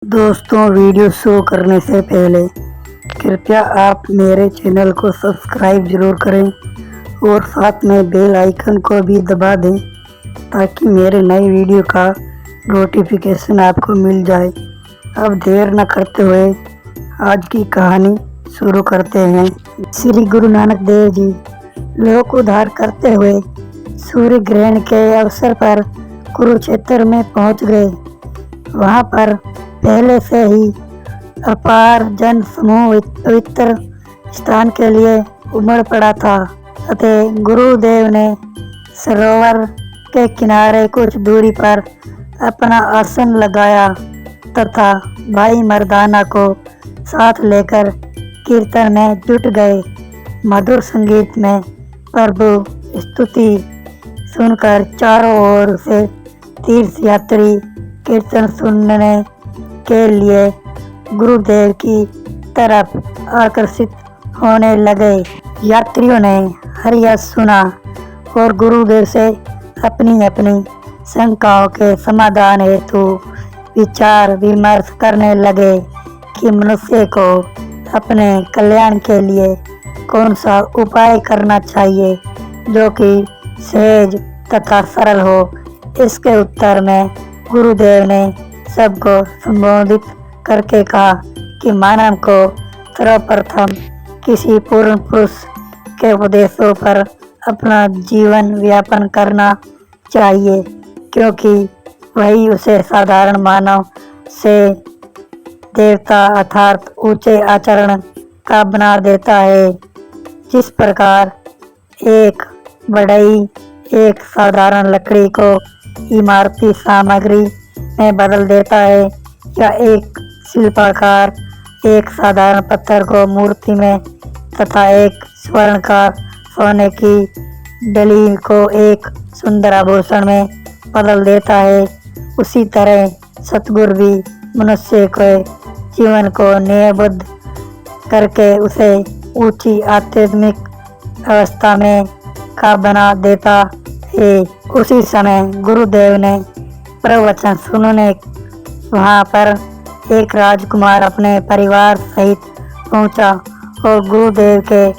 दोस्तों, वीडियो शुरू करने से पहले कृपया आप मेरे चैनल को सब्सक्राइब जरूर करें और साथ में बेल आइकन को भी दबा दें ताकि मेरे नए वीडियो का नोटिफिकेशन आपको मिल जाए। अब देर न करते हुए आज की कहानी शुरू करते हैं। श्री गुरु नानक देव जी लोक उद्धार करते हुए सूर्य ग्रहण के अवसर पर कुरुक्षेत्र में पहुंच गए। वहां पर पहले से ही अपार जन समूह पवित्र स्नान के लिए उमड़ पड़ा था। अतः गुरुदेव ने सरोवर के किनारे कुछ दूरी पर अपना आसन लगाया तथा भाई मर्दाना को साथ लेकर कीर्तन में जुट गए। मधुर संगीत में प्रभु स्तुति सुनकर चारों ओर से तीर्थ यात्री कीर्तन सुनने के लिए गुरुदेव की तरफ आकर्षित होने लगे। यात्रियों ने हरियस सुना और गुरुदेव से अपनी अपनी शंकाओं के समाधान हेतु विचार विमर्श करने लगे कि मनुष्य को अपने कल्याण के लिए कौन सा उपाय करना चाहिए जो कि सहज तथा सरल हो। इसके उत्तर में गुरुदेव ने सबको संबोधित करके कहा कि मानव को सर्वप्रथम किसी पूर्ण पुरुष के उपदेशों पर अपना जीवन व्यापन करना चाहिए, क्योंकि वही उसे साधारण मानव से देवता अर्थात ऊंचे आचरण का बना देता है। जिस प्रकार एक बढ़ई एक साधारण लकड़ी को इमारती सामग्री में बदल देता है या एक शिल्पकार एक साधारण पत्थर को मूर्ति में तथा एक स्वर्णकार सोने की डली को एक सुंदर आभूषण में बदल देता है, उसी तरह सतगुरु भी मनुष्य के जीवन को न्यायबद्ध करके उसे ऊंची आध्यात्मिक अवस्था में का बना देता है। उसी समय गुरुदेव ने प्रवचन सुनने वहां पर एक राजकुमार अपने परिवार सहित पहुंचा और गुरुदेव के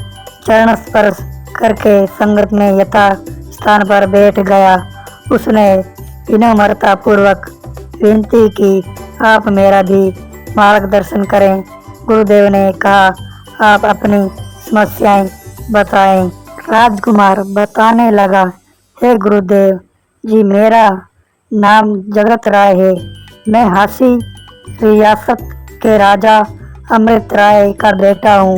चरण स्पर्श करके संगत में यथा स्थान पर बैठ गया। उसने विनम्रता पूर्वक विनती की, आप मेरा भी मार्गदर्शन करें। गुरुदेव ने कहा, आप अपनी समस्याएं बताएं। राजकुमार बताने लगा, हे गुरुदेव जी, मेरा नाम जगत राय है। मैं हासी रियासत के राजा अमृत राय का बेटा हूँ।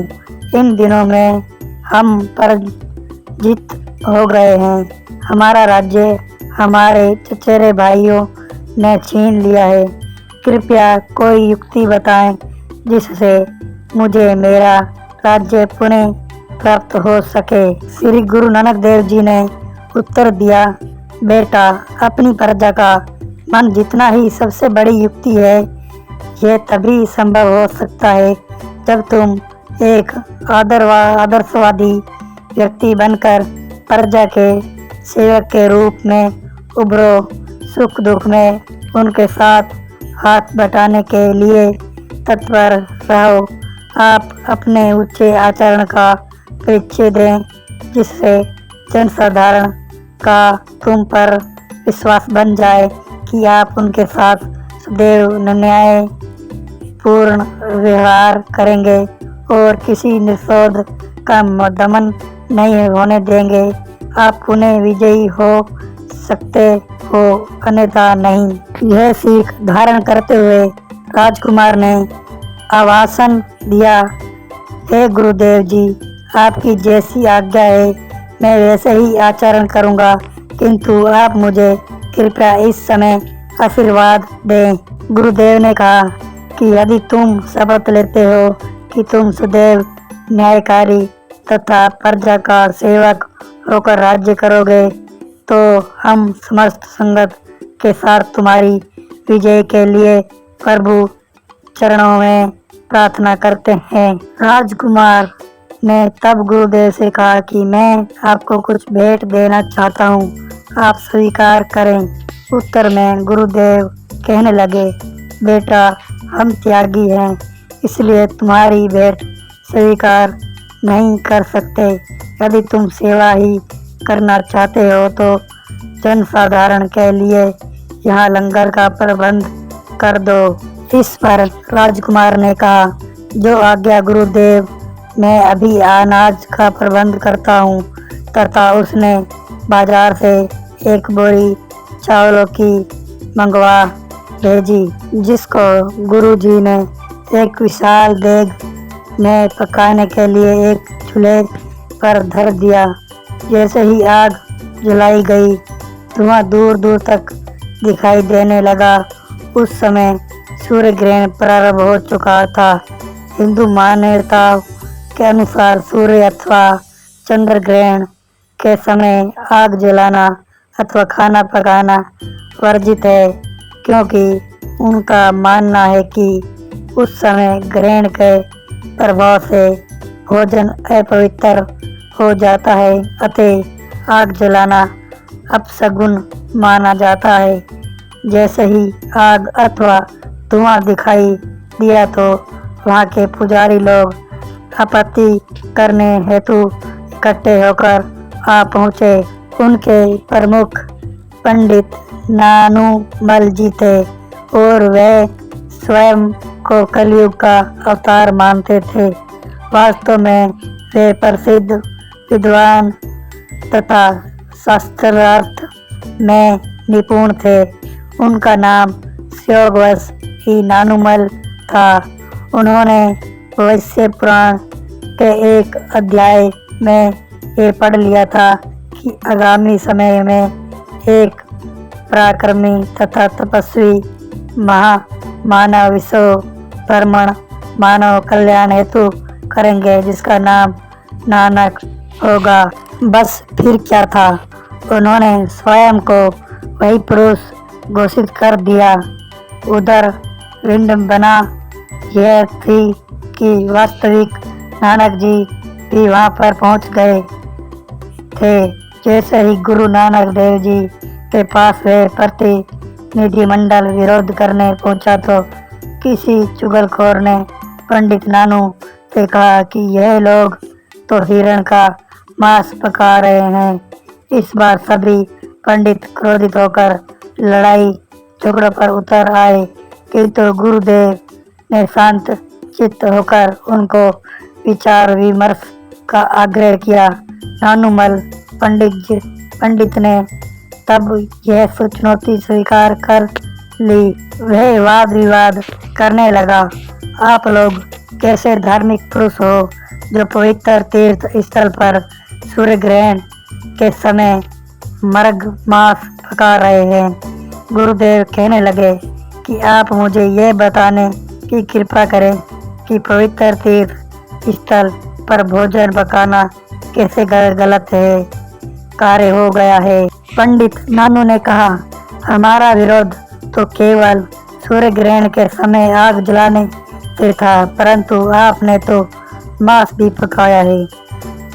इन दिनों में हम पराजित हो गए हैं। हमारा राज्य हमारे चचेरे भाइयों ने छीन लिया है। कृपया कोई युक्ति बताएं जिससे मुझे मेरा राज्य पुनः प्राप्त हो सके। श्री गुरु नानक देव जी ने उत्तर दिया, बेटा, अपनी प्रजा का मन जीतना ही सबसे बड़ी युक्ति है। यह तभी संभव हो सकता है जब तुम एक आदर्शवादी व्यक्ति बनकर प्रजा के सेवक के रूप में उभरो। सुख दुख में उनके साथ हाथ बटाने के लिए तत्पर रहो। आप अपने ऊंचे आचरण का परिचय दें जिससे जनसाधारण का तुम पर विश्वास बन जाए कि आप उनके साथ सदैव न्याय पूर्ण व्यवहार करेंगे और किसी निर्दोष का दमन नहीं होने देंगे। आप पुनः विजयी हो सकते हो, अन्यथा नहीं। यह सीख धारण करते हुए राजकुमार ने आवासन दिया, हे गुरुदेव जी, आपकी जैसी आज्ञा है मैं वैसे ही आचरण करूंगा, किंतु आप मुझे कृपया इस समय आशीर्वाद दें। गुरुदेव ने कहा कि यदि तुम शपथ लेते हो कि तुम सदैव न्यायकारी तथा प्रजा का सेवक होकर राज्य करोगे, तो हम समस्त संगत के साथ तुम्हारी विजय के लिए प्रभु चरणों में प्रार्थना करते हैं। राजकुमार ने तब गुरुदेव से कहा कि मैं आपको कुछ भेंट देना चाहता हूँ, आप स्वीकार करें। उत्तर में गुरुदेव कहने लगे, बेटा, हम त्यागी हैं, इसलिए तुम्हारी भेंट स्वीकार नहीं कर सकते। यदि तुम सेवा ही करना चाहते हो तो जनसाधारण के लिए यहाँ लंगर का प्रबंध कर दो। इस पर राजकुमार ने कहा, जो आज्ञा गुरुदेव, मैं अभी अनाज का प्रबंध करता हूँ। तथा उसने बाजार से एक बोरी चावलों की मंगवा भेजी, जिसको गुरुजी ने एक विशाल देग में पकाने के लिए एक चूल्हे पर धर दिया। जैसे ही आग जलाई गई, धुआं दूर दूर तक दिखाई देने लगा। उस समय सूर्य ग्रहण प्रारंभ हो चुका था। हिंदू मान्यताओं के अनुसार सूर्य अथवा चंद्र ग्रहण के समय आग जलाना अथवा खाना पकाना वर्जित है, क्योंकि उनका मानना है कि उस समय ग्रहण के प्रभाव से भोजन अपवित्र हो जाता है, अतः आग जलाना अपशगुन माना जाता है। जैसे ही आग अथवा धुआं दिखाई दिया तो वहाँ के पुजारी लोग आपत्ति करने हेतु इकट्ठे होकर आ पहुँचे। उनके प्रमुख पंडित नानुमल जी थे और वे स्वयं को कलयुग का अवतार मानते थे। वास्तव में वे प्रसिद्ध विद्वान तथा शास्त्रार्थ में निपुण थे। उनका नाम संयोगवश ही नानुमल था। उन्होंने वैश्य पुराण के एक अध्याय में ये पढ़ लिया था कि आगामी समय में एक पराक्रमी तथा तपस्वी महामानव विश्व भ्रमण मानव कल्याण हेतु करेंगे, जिसका नाम नानक होगा। बस फिर क्या था, उन्होंने स्वयं को वही पुरुष घोषित कर दिया। उधर विडंबना यह थी कि वास्तविक नानक जी भी वहां पर पहुंच गए थे। जैसे ही गुरु नानक देव जी के पास वे प्रतिनिधिमंडल विरोध करने पहुंचा तो किसी चुगलखोर ने पंडित नानू से कहा कि यह लोग तो हिरण का मांस पका रहे हैं। इस बार सभी पंडित क्रोधित होकर लड़ाई झगड़ों पर उतर आए, किंतु गुरुदेव ने शांत चित्त होकर उनको विचार विमर्श का आग्रह किया। नानुमल पंडित ने तब यह चुनौती स्वीकार कर ली। वह वाद विवाद करने लगा, आप लोग कैसे धार्मिक पुरुष हो जो पवित्र तीर्थ स्थल पर सूर्य ग्रहण के समय मर्ग मांस पका रहे हैं। गुरुदेव कहने लगे कि आप मुझे यह बताने की कृपा करें कि पवित्र तीर्थ स्थल पर भोजन पकाना कैसे गलत है कार्य हो गया है। पंडित नानू ने कहा, हमारा विरोध तो केवल सूर्य ग्रहण के समय आग जलाने से था, परंतु आपने तो मांस भी पकाया है,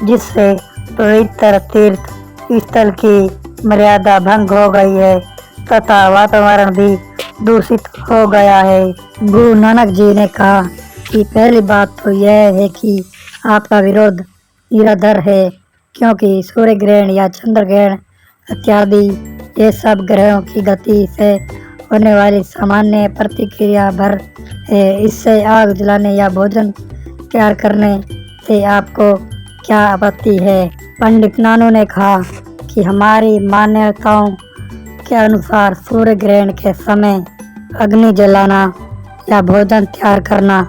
जिससे पवित्र तीर्थ स्थल की मर्यादा भंग हो गई है तथा वातावरण भी दूषित हो गया है। गुरु नानक जी ने कहा कि पहली बात तो यह है कि आपका विरोध निराधार है, क्योंकि सूर्य ग्रहण या चंद्र ग्रहण इत्यादि ये सब ग्रहों की गति से होने वाली सामान्य प्रतिक्रिया भर है। इससे आग जलाने या भोजन तैयार करने से आपको क्या आपत्ति है? पंडित नानू ने कहा कि हमारी मान्यताओं के अनुसार सूर्य ग्रहण के समय अग्नि जलाना या भोजन तैयार करना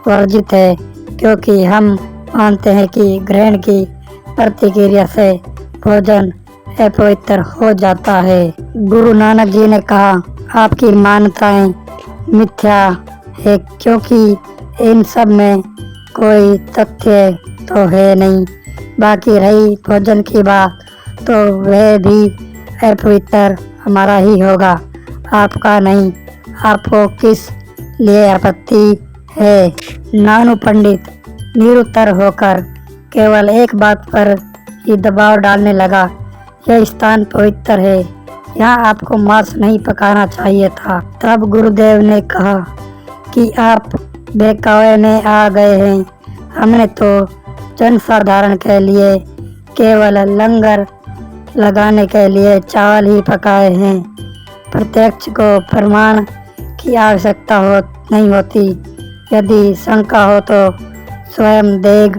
वर्जित है, क्योंकि हम मानते हैं कि ग्रहण की प्रतिक्रिया से भोजन अपवित्र हो जाता है। गुरु नानक जी ने कहा, आपकी मान्यताएं मिथ्या है, क्योंकि इन सब में कोई तथ्य तो है नहीं। बाकी रही भोजन की बात, तो वह भी अपवित्र हमारा ही होगा, आपका नहीं। आपको किस लिए आपत्ति है? नानू पंडित निरुत्तर होकर केवल एक बात पर ही दबाव डालने लगा, यह स्थान पवित्र है, यहाँ आपको मांस नहीं पकाना चाहिए था। तब गुरुदेव ने कहा कि आप बहकावे में आ गए हैं। हमने तो जनसाधारण के लिए केवल लंगर लगाने के लिए चावल ही पकाए हैं। प्रत्यक्ष को प्रमाण की आवश्यकता नहीं होती। यदि शंका हो तो स्वयं देग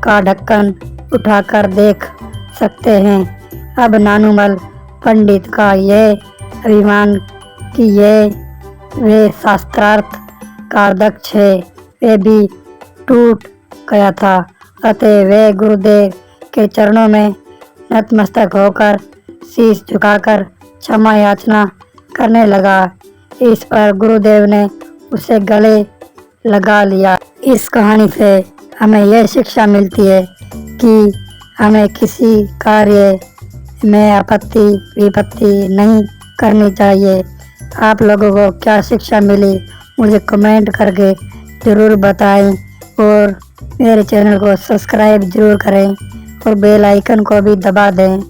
का ढक्कन उठाकर देख सकते हैं। अब नानूमल पंडित का ये अभिमान कि वे शास्त्रार्थ का दक्ष है, वे भी टूट गया था। अतः वे गुरुदेव के चरणों में नतमस्तक होकर शीश झुकाकर क्षमा याचना करने लगा। इस पर गुरुदेव ने उसे गले लगा लिया। इस कहानी से हमें यह शिक्षा मिलती है कि हमें किसी कार्य में आपत्ति विपत्ति नहीं करनी चाहिए। आप लोगों को क्या शिक्षा मिली मुझे कमेंट करके ज़रूर बताएं और मेरे चैनल को सब्सक्राइब ज़रूर करें और बेल आइकन को भी दबा दें।